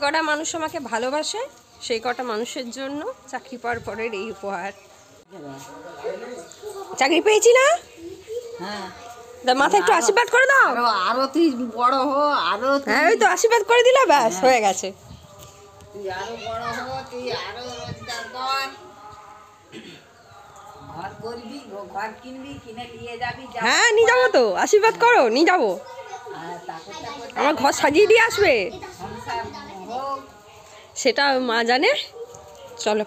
কটা মানুষ আমাকে ভালোবাসে সেই কটা মানুষের জন্য চাকরি পাওয়ার পরের এই উপহার। চাকরি পেয়েছি না? হ্যাঁ, মাথায় একটু আশীর্বাদ করে দাও। আরো তুই বড় হো, আরো হ্যাঁ ওই তো আশীর্বাদ করে দিলা, ব্যাস হয়ে গেছে। তুই আরো বড় হো, তুই আরো রোজগার কর, ঘর করবি, ঘর কিনবি, কিনে নিয়ে যাবি। হ্যাঁ নিয়ে যাবো তো, আশীর্বাদ করো, নিয়ে যাবো। আমার ঘর সাজিয়ে দিয়ে আসবে, সেটা মা জানে। চলো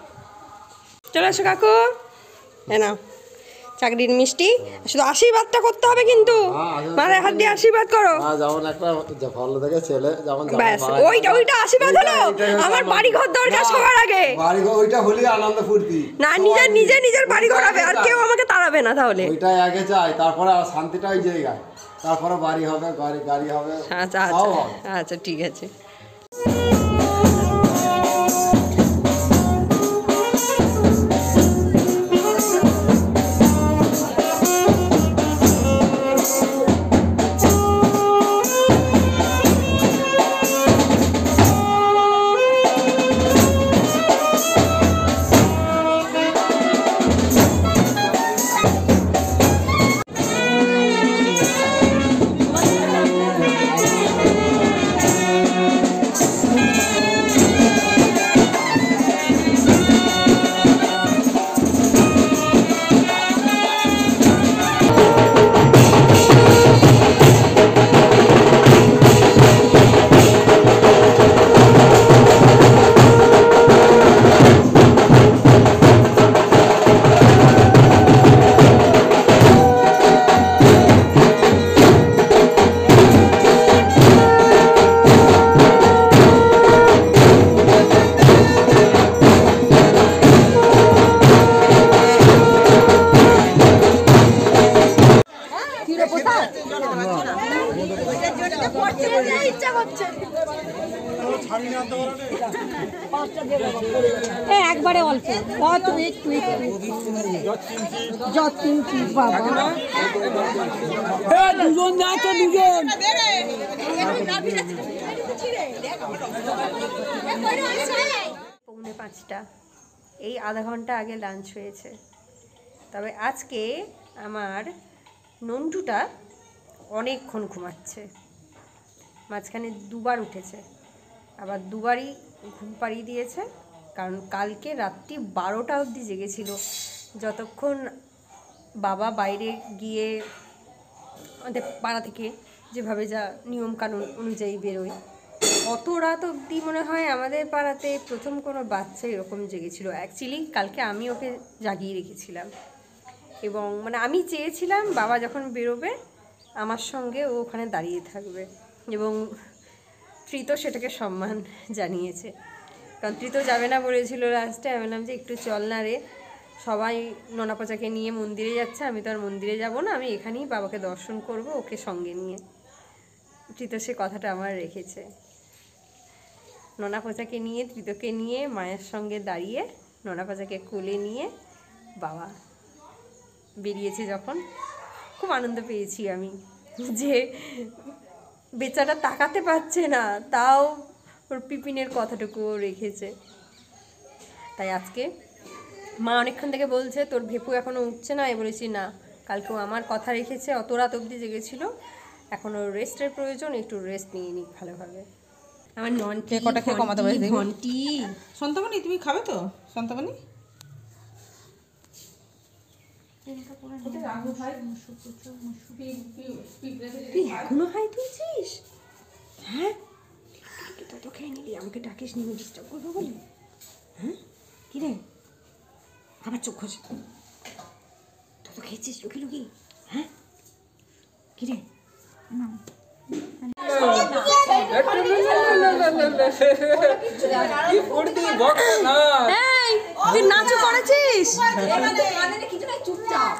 চলে আসো কাকু, না চাকরির মিষ্টি, শুধু আশীর্বাদটা করতে হবে কিন্তু, মাথায় হাত দিয়ে আশীর্বাদ করো। যেমন একটা ভালো দেখে ছেলে যেমন, ব্যাস ওইটা আশীর্বাদ হলো। আমার বাড়ি ঘর দরকার সবার আগে, বাড়ি ঘর ওইটা হলেই আনন্দ ফুর্তি। না নিজের বাড়ি ঘর হবে, আর কেউ আমাকে তাড়াবে না। তাহলে ওইটাই আগে চাই, তারপরে আর শান্তিটা ওই জায়গায়, তারপরে বাড়ি হবে, গাড়ি হবে। আচ্ছা আচ্ছা ঠিক আছে। একবারে অল্প একটু বাবা দুজন যাচ্ছে, দুজন। পৌনে 5টা, এই আধা ঘন্টা আগে লাঞ্চ হয়েছে। তবে আজকে আমার নন্টুটা অনেকক্ষণ ঘুমাচ্ছে, মাঝখানে দুবার উঠেছে, আবার দুবারই ঘুম পাড়িয়ে দিয়েছে। কারণ কালকে রাত্রি 12টা অবধি জেগেছিল, যতক্ষণ বাবা বাইরে গিয়ে আমাদের পাড়া থেকে যেভাবে যা নিয়মকানুন অনুযায়ী বেরোয়, অত রাত অবধি মনে হয় আমাদের পাড়াতে প্রথম কোনো বাচ্চা এরকম জেগেছিল। অ্যাকচুয়ালি কালকে আমি ওকে জাগিয়ে রেখেছিলাম, এবং মানে আমি চেয়েছিলাম বাবা যখন বেরোবে আমার সঙ্গে ও ওখানে দাঁড়িয়ে থাকবে, এবং তৃত সেটাকে সম্মান জানিয়েছে। কারণ তৃত যাবে না বলেছিল লাস্টে, আমি বললাম যে একটু চল না রে, সবাই ননাপচাকে নিয়ে মন্দিরে যাচ্ছে, আমি তো আর মন্দিরে যাব না, আমি এখানেই বাবাকে দর্শন করব ওকে সঙ্গে নিয়ে। তৃত সে কথাটা আমার রেখেছে, ননাপচাকে নিয়ে তৃতকে নিয়ে মায়ের সঙ্গে দাঁড়িয়ে ননাপচাকে কোলে নিয়ে বাবা বেরিয়েছে। যখন খুব আনন্দ পেয়েছি আমি, যে বেচারা তাকাতে পারছে না, তাও ওর পিপিনের কথাটুকুও রেখেছে। তাই আজকে মা অনেকক্ষণ থেকে বলছে তোর ভেপু এখনও উঠছে না, বলেছি না, কালকেও আমার কথা রেখেছে, অত রাত অবধি জেগেছিল, এখন ওর রেস্টের প্রয়োজন, একটু রেস্ট নিয়ে নিক ভালোভাবে। আমার নন্টি কটা খেয়ে কমাতে পারিস দেখবি? ঘন্টি সন্তামণি তুমি খাবে তো? সন্তামণি তুই এখনো হাই তুলছিস? হ্যাঁ তো খেয়ে নিবি, আমাকে ডাকিস নি, ডিস্টার্ব করবো বলে। হ্যাঁ কি রে, আবার চোখ খোঁজ, তো খেয়েছিস লুকি লুকি? হ্যাঁ কি রে, তুই নাচও করেছিস? চুপচাপ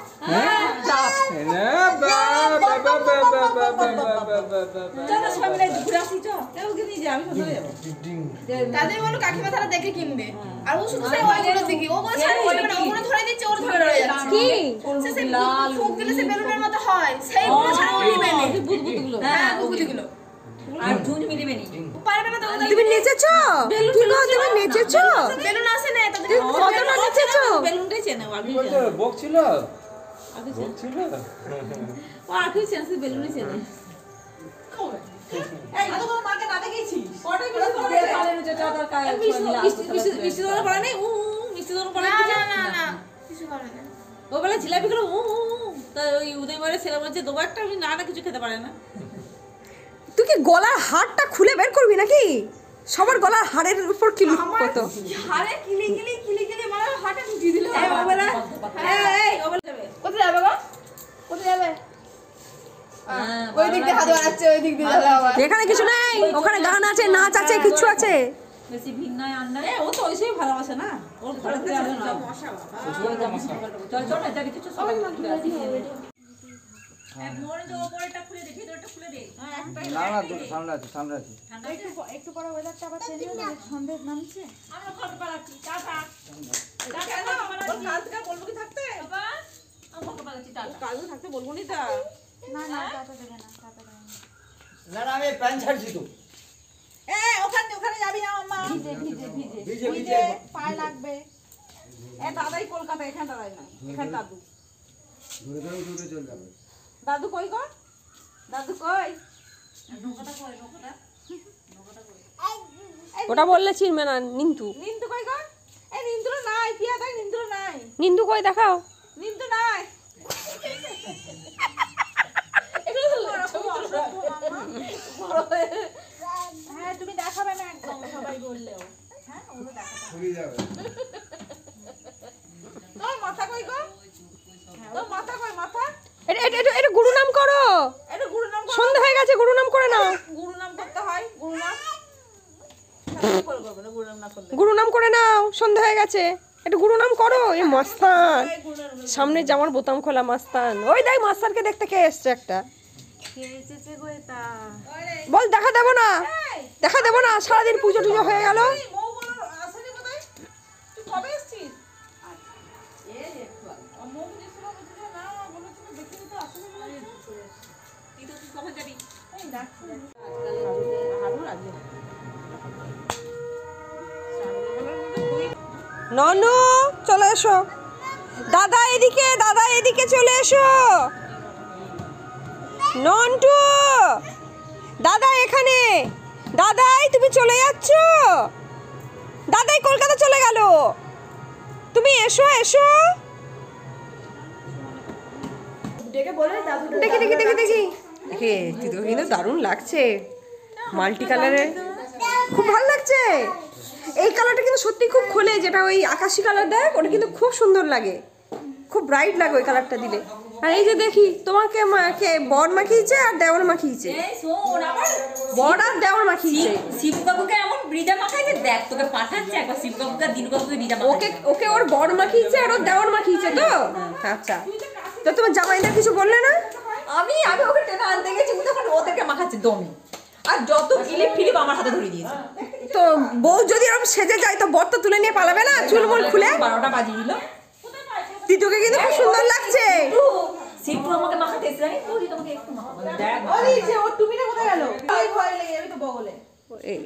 তাদের বলো কাকিমা তারা দেখে কিনবে, আর ও শুধু সেই ওইগুলো দেখি, ও বলে ছাড় করবে না, ওগুলো ধরে দিচ্ছে, ওর ধরে রয়ে যাচ্ছে। কি সে লাল ফুক দিলে সে বেলুনের মতো হয়, সেইগুলো ছাড়া নিবে না, বুদবুদগুলো। হ্যাঁ বুদবুদগুলো আর ঝুঁঝ মিলিবে নি। পারবে না তো তুমি নেচেছো? কি গো, তুমি নেচেছো? বেলুন আসে না তাদের তুমি কতটা নেচেছো? বেলুনটাই চেনে ও, আগে বলছে বকছিল বকছিল ও আগে চেনে, শুধু বেলুনই চেনে। এই তো তোমার মাকে না দেখেছিস? ওটাই মিষ্টি দোকানে পড়া নেই, মিষ্টি দোকানে পড়া না কিছু? না না না কিছু করে না ও বলে জিলাপি গুলো তা ওই উদয়মারের ছেলে বলছে দেবো একটা, আমি না কিছু খেতে পারে না। তুই কি গলার হাড়টা খুলে বের করবি নাকি? সবার গলার হাড়ের উপর কি লুক কত? হারে কিলি মানে হাটে ঢুকিয়ে দিল এই ও বলে এই ও বলে যাবে। কোথায় যাবে গো কোথায় যাবে ওই দিক দিয়ে হাত বাড়াচ্ছে ওই দিক দিয়ে যাবে আবার এখানে কিছু নেই, ওখানে গান আছে, নাচ আছে, কিছু আছে। বেশি ভিড় নয় আর নয়। ও তো ওইসবই ভালোবাসে না, ওর ঘরেতে যাবে না। চল চল না যাবি কিছু সবাই ঘুরে আসি। মোড়ে যে ওপরেরটা খুলে দে, ভেতরটা খুলে দে। না না দুটো সামনে আছে ঠান্ডা একটু পরে ওয়েদারটা আবার চেঞ্জ হবে সন্ধ্যে নামছে আমরা ফটো পালাচ্ছি। টাটা। কেন আমার কাল থেকে বলবো কি থাকতে? বাবা আমরা ফটো পালাচ্ছি। টাটা। কাল থেকে থাকতে বলবো নি তা। না না টাটা দেবে না টাটা দেবে না না না আমি প্যান্ট ছাড়ছি তো ওখানে যাবি না মাম্মা। ভিজে ভিজে পায়ে লাগবে এ দাদাই কলকাতা, এখানে দাদাই না, এখানে দাদু। ঘুরে ঘুরে ঘুরে চলে যাবে। দাদু কই গো? দাদু কই? নৌকাটা কই নৌকাটা? ওটা বললে চিনবে না। নিন্তু নিন্দু কই গো? এই নিন্দু নাই, পিয়া তাই নিন্দু নাই, নিন্তু কই দেখাও। নিন্দু নাই। হ্যাঁ তুমি দেখাবে না একদম সবাই বললেও ফুরিয়ে যাবে। তোর মাথা কই গো? তোর মাথা কই মাথা? এটা গুরু নাম করো। এটা গুরু নাম করো। সন্ধ্যা হয়ে গেছে, গুরু নাম করে নাও। গুরু নাম করতে হয়, গুরু নাম। করে করবে না, গুরু নাম না করলে। গুরু নাম করে নাও, সন্ধ্যা হয়ে গেছে। একটু গুরু নাম করো। এ মাস্তান, সামনে জামার বোতাম খোলা মাস্তান। ওই দেখ মাস্তানকে দেখতে কে এসছে একটা। কে এসেছে গো এটা বল দেখা দেবো না, দেখা দেবো না। সারাদিন পুজো টুজো হয়ে গেল। এই মৌ বলো আসেনি কোথায়? তুই কবে এসেছিস? মৌ দিছিল বলছিল না, বলেছিল দেখিনি তো আসেনি বলে। তুই তো কখন যাবি? এই ডাকছি হারু রাজি। ননু চলে এসো। দাদা এদিকে, দাদা এদিকে চলে এসো। নন্টু দাদা এখানে। দাদাই তুমি চলে যাচ্ছ? দাদাই কলকাতা চলে গেল। তুমি এসো এসো। ডেকে বলে দাদু দেখি দেখি দেখি দেখি দেখে দিদি কিন্তু দারুণ লাগছে। মাল্টি কালারের খুব ভালো লাগছে। এই কালারটা কিন্তু সত্যি খুব খোলে, যেটা ওই আকাশি কালার দেখ, ওটা কিন্তু খুব সুন্দর লাগে, খুব ব্রাইট লাগে ওই কালারটা দিলে। আর এই যে দেখি তোমাকে মাকে বর মাখিয়েছে আর দেওর মাখিয়েছে। এই শোন আবার বর আর দেওর মাখিয়েছে। শিববাবুকে এমন ব্রিজা মাখাইছে, দেখ তোকে পাঠাচ্ছে একবার শিববাবুকে দিনবাবুকে ব্রিজা ওকে মাখাইছে। ওকে ওর বর মাখিয়েছে আর ওর দেওর মাখিয়েছে তো। আচ্ছা, তো তোমার জামাইদের কিছু বললে না? আমি ওকে টেনে আনতে গেছি, ও তখন ওদেরকে মাখাচ্ছে দমে। আর যত ক্লিপ ফিলিপ আমার হাতে ধরে দিয়েছে। তো বউ যদি এরকম সেজে যায় তো বর তো তুলে নিয়ে পালাবে না চুলমুল খুলে? 12টা বাজিয়ে দিল। দিদুকে কিন্তু খুব সুন্দর লাগছে। শিবু আমাকে মাখাতে এসে জানি, তুই তোমাকে একটু মাখাবো দেখ। ওই যে ওর টুপিটা কোথায় গেল? এই ভয় লেগে যাবে তো বগলে।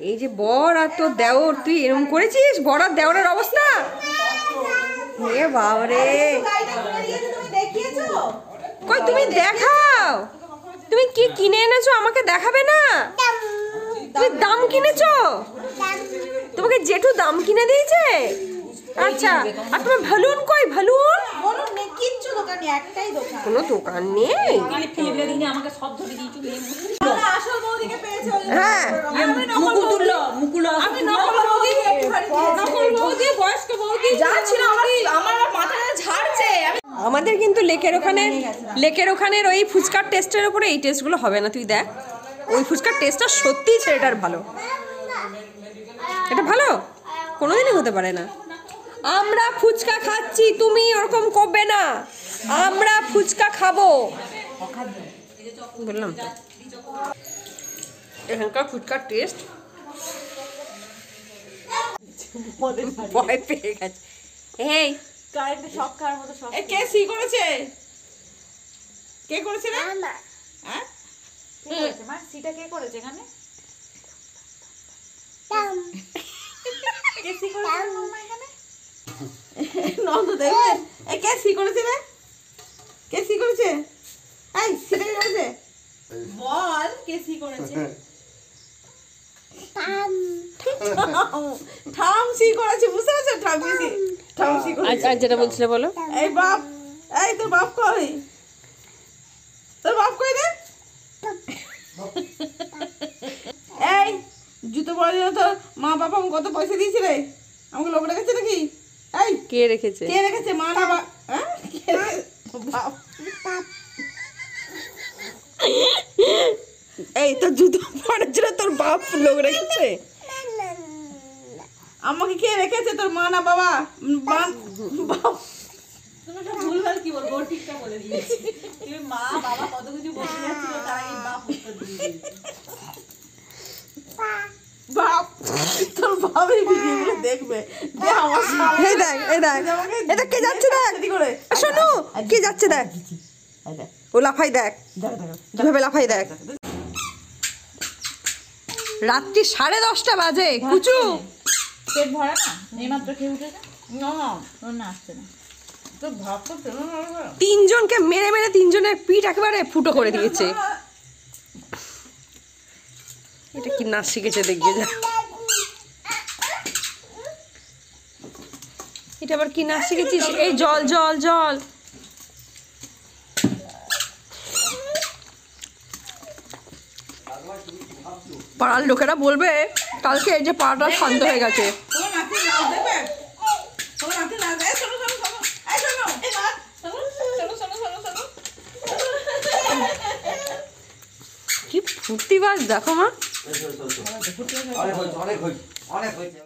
এই যে বর আর তোর দেওর, তুই এরকম করেছিস? বর আর দেওরের অবস্থা এ বাবারে। গাড়িটা কিনে দিয়েছে, তুমি দেখিয়েছো? কই তুমি দেখাও, তুমি কি কিনে এনেছো আমাকে দেখাবে না? তুমি দাম কিনেছো? তোমাকে জেঠু দাম কিনে দিয়েছে? আচ্ছা, আর তোমার ভালুন কই? ভালুন বলুন নে, কিচ্ছু দোকান নেই, একটাই দোকান। কোনো দোকান নেই? ক্লিপ ফিলিপ দিনে আমাকে সব ধরে দিয়েছো। তাহলে আসল বৌদিকে পেয়েছে ওই জন্য। হ্যাঁ মুকুল তুললো, মুকুল আমি নকল বৌদি, নকল বৌদি, বয়স্ক বৌদি যা ছিল আমার মাথাটা ঝাড়ছে আমাদের কিন্তু লেকের ওখানের ওই ফুচকার টেস্টের উপরে এই টেস্টগুলো হবে না। তুই দেখ ওই ফুচকার টেস্টটা সত্যিই ছেলেটার ভালো। এটা ভালো কোনোদিনই হতে পারে না। আমরা ফুচকা খাচ্ছি, তুমি ওরকম করবে না। আমরা ফুচকা খাবো বললাম তো। এখানকার ফুচকার টেস্ট ভয় পেয়ে গেছে। এই কারেন্টে শক খাওয়ার মতো শক এ কে সি করেছে? কে করেছে রে? হ্যাঁ? কে করেছে মা সিটা কে করেছে এখানে নন্দ দেখবে এই কে সি করেছে রে? কে সি করেছে? এই সেটা কে করেছে? বল কে সি করেছে? ঠাম সি করেছে, বুঝতে পারছো? ঠাম সি করেছে। আর যেটা বলছিলে বলো। এই বাপ, এই তোর বাপ কই? তোর বাপ কই রে? এই জুতো পরার জন্য তোর মা বাবা আমাকে কত পয়সা দিয়েছে রে? আমাকে লোক রেখেছে নাকি? এই কে রেখেছে? কে রেখেছে? মা না হ্যাঁ? কে বাপ। এই তোর জুতো পরার জন্য তোর বাপ লোক রেখেছে? আমাকে কে রেখেছে? তোর মা না বাবা? বাপ। ভুলভাল কি বলবো, ঠিকটা বলে দিয়েছি। তুমি মা বাবা কত কিছু বলতে যাচ্ছিল, তার আগে বাপ উত্তর দিয়ে দিয়েছে। বাপ, তোর বাপের ভিডিওগুলো দেখবে যে আমার সামনে এই দেখ, এই দেখ, এটা কে যাচ্ছে দেখ। সেটি করে শোনো, কে যাচ্ছে দেখ। এই দেখ, ও লাফাই দেখ, দেখ, দেখ, কিভাবে লাফাই দেখ। রাত্রি 10:30 বাজে, কুচু। পেট ভরা না, এইমাত্র খেয়ে উঠেছে। না ওর না আসছে না। তো ভাব তো তেমন ভালো করে। 3 জনকে মেরে মেরে 3 জনের পিঠ একেবারে ফুটো করে দিয়েছে। এটা কি নাচ শিখেছে দেখবে যা। এটা আবার কি নাচ শিখেছিস? এই জল জল জল। পাড়ার লোকেরা বলবে কালকে এই যে পাড়াটা শান্ত হয়ে গেছে। তোমার নাতি নাচ দেখবে? তোমার নাতি নাচ দেয়? শোনো, শোনো, শোনো। এই শোনো, এই মা, শোনো, শোনো, শোনো, শোনো, শোনো। কি ফুর্তিবাজ দেখো মা। অনেক হয়েছে, অনেক হয়েছে, অনেক হয়েছে।